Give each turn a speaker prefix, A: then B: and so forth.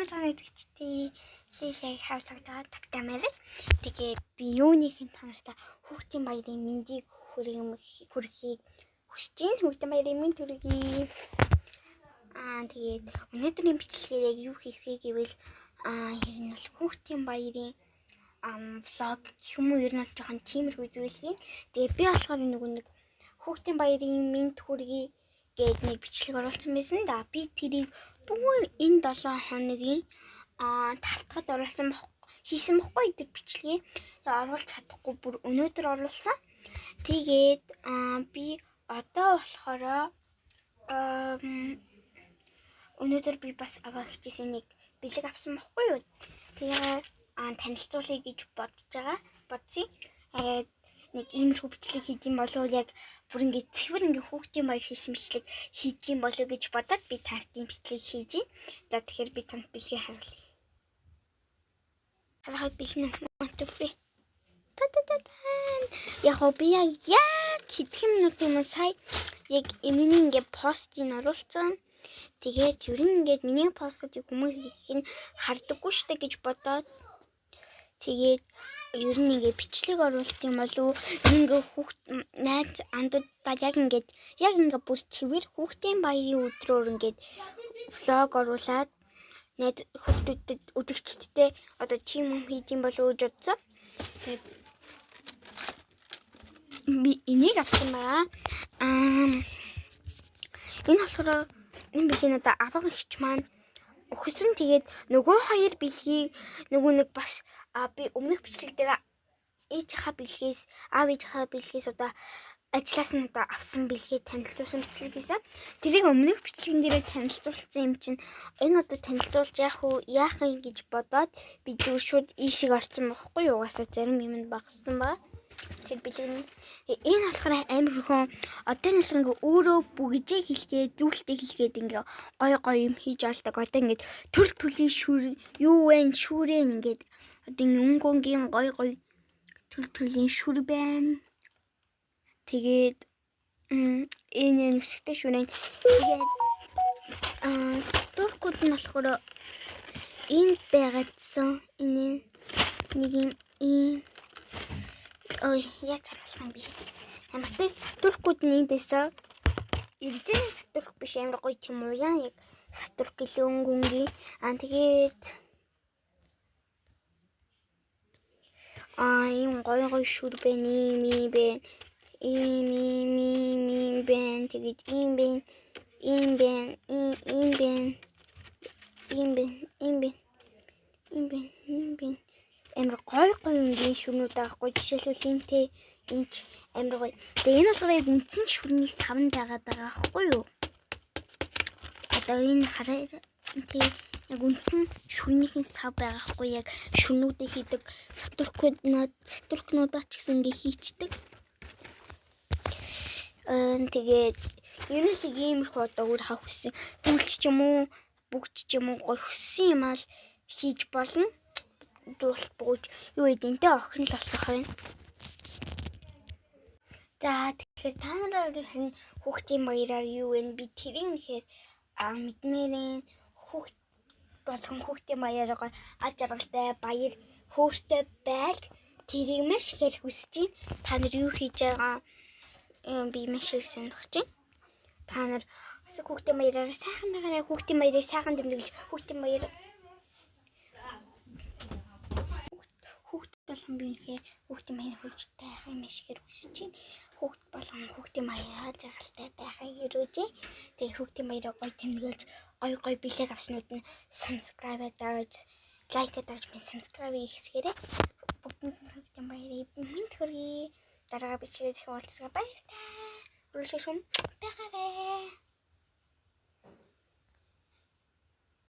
A: Сайн үзэгчдээ шийшээ хавлагдаад тагтамаар. Тэгээд би юуныхын танартай хүүхдийн баярын мэндийг хүрэхийг хүсэж байна. Хүүхдийн баярын мэнд төргий. Тэгээд өнөөдрийн бичлэгээр яг юу хийх вэ гэвэл ер нь бол хүүхдийн баярын влог гэх юм уу, ер нь бол жоохон тиймэрхүү зүйл хийн. Тэгээд би болохоор нэг хүүхдийн баярын мэнд төргий гээд нэг бичлэг оруулсан байсан да. Би тэрийг бүгд энэ 7 хоногийн тавтахад оруулсан хийсэн бохгүй гэдэг бичлэгээ. Тэгээд оруулж чадахгүй бүр өнөөдөр оруулсан. Тэгээд би одоо болохоор өнөөдөр би бас аваа хичээсэн нэг бэлэг авсан бохгүй юу. Тэгээд танилцуулъя гэж бодсон. Нэг иймэрхүү бичлэг хийх юм болов яг бүр ингээд цэвэр ингээд хүүхдийн баяр хийсэн бичлэг хийх юм болов гэж бодоод би тартын бичлэг хийж байна. За тэгэхээр би танд бэлгээ харуулъя. Харахад бэлэн мантуфри. Яг би яг хэдхэн минут өмнө сая яг энэний ингээд постыг оруулсан. Тэгээд ер нь ингээд миний постыг хүмүүс их нь хардаггүй штэ гэж бодоод тэгээд ер нь ингээд бичлэг оруулалт юм болов ингээ хүүхд найз андуудаа яг ингээ бүр цэвэр хүүхдийн баярын өдрөөр ингээ влог оруулаад найз хүүхдүүдэд үзэгчдтэй одоо тийм юм хийж юм болов гэж бодсон. Тэгээд би энийг авсан байгаа. Энэ болохоор энэ бэлгийн надаа авах ихч маань өгсөн. Тэгээд нөгөө хоёр бэлгийг нэг бас би өмнөх бичлэг дээр аав ээжийнхаа бэлгээс одоо ажлаас нь одоо авсан бэлгээ танилцуулсан бичлэг гэсэн. Тэрийг өмнөх бичлэгэн дээр танилцуулсан юм чинь энэ одоо танилцуулж яах юм гэж бодоод би зүгээр шууд ийшиг орсон байхгүй юу. Угаасаа зарим юм багассан ба. Тэр бэлгийн энэ болохоор амар хөрхөн одоо нь л ингээ өөрөө бүгжээ хэлгээд зүйлтэй хэлгээд ингээ гой юм хийж олдог. Одоо ингээ төрлийн юу вэ шүүрэн ингээ одоо өнгөнгийн гой төрлийн шүр байна. Тэгээд энэ нүсгтэй шүрэн. Тэгээд туркууд нь болохоор энд байгаадсан энэ нэг юм яа царуулах юм бэ? Ямар ч сатуркууд нь эндээсээ эрдэнэ сатурк биш амар гоё тийм уян яг сатурк гэлээ өнгөнгийн. Тэгээд ийм гоё шүр байна, ийм байна. Тэгээд ийм байна. Амар гоё ингийн шүрнүүд аахгүй жишээлбэл энтэй энэ амар гоё. Тэгээ энэ болохоор яг үндсэн шүрний савн байгаа байхгүй юу? Одоо энэ хараа яг үндсэн шүрнийхэн сав байгаа хгүй яг шүрнүүдээ хийдэг сатуркнуудаа ч гэсэн ингээ хийчдэг. Тэгээд ер нь л иймэрхүү одоо өөр хүссэн зүйлч ч юм уу бүгч ч юм уу гоё хүссэн юм аа хийж болно. Дуулт бууж юу эдэнтэй охин л олсох байна. За тэгэхээр та нарын хүүхдийн баяраар юу вэ? Би тэрийг нэхэр мэдмээрэн хүүхдийн баяраар аж аргалтай баяр хөөртэй байг тэрийг маш их хүсэж байна. Та нар юу хийж байгаа би маш их сонирхож байна. Та нар хүүхдийн баяраар сайхан байгаарай. Хүүхдийн баярыг сайхан дэмжиж хүүхдийн баяр болгон би үнэхээр хүүхдийн баяр хүчтэй байхыг маш их хүсэж байна. Хүүхд болгон хүүхдийн баяраа жаргалтай байхыг өрөөж. Тэгээ хүүхдийн баяраа гоё тэмдэглэж гоё бэлэг авснууд нь subscribe дарж лайк дарж subscribe хийсгээрэй. Бүгдэнд хүүхдийн баярыг мэнд хүргэе. Дараа бичлэгээр дахин уулзсаа баяртай. Үргэлжлүүлэн байгаарай.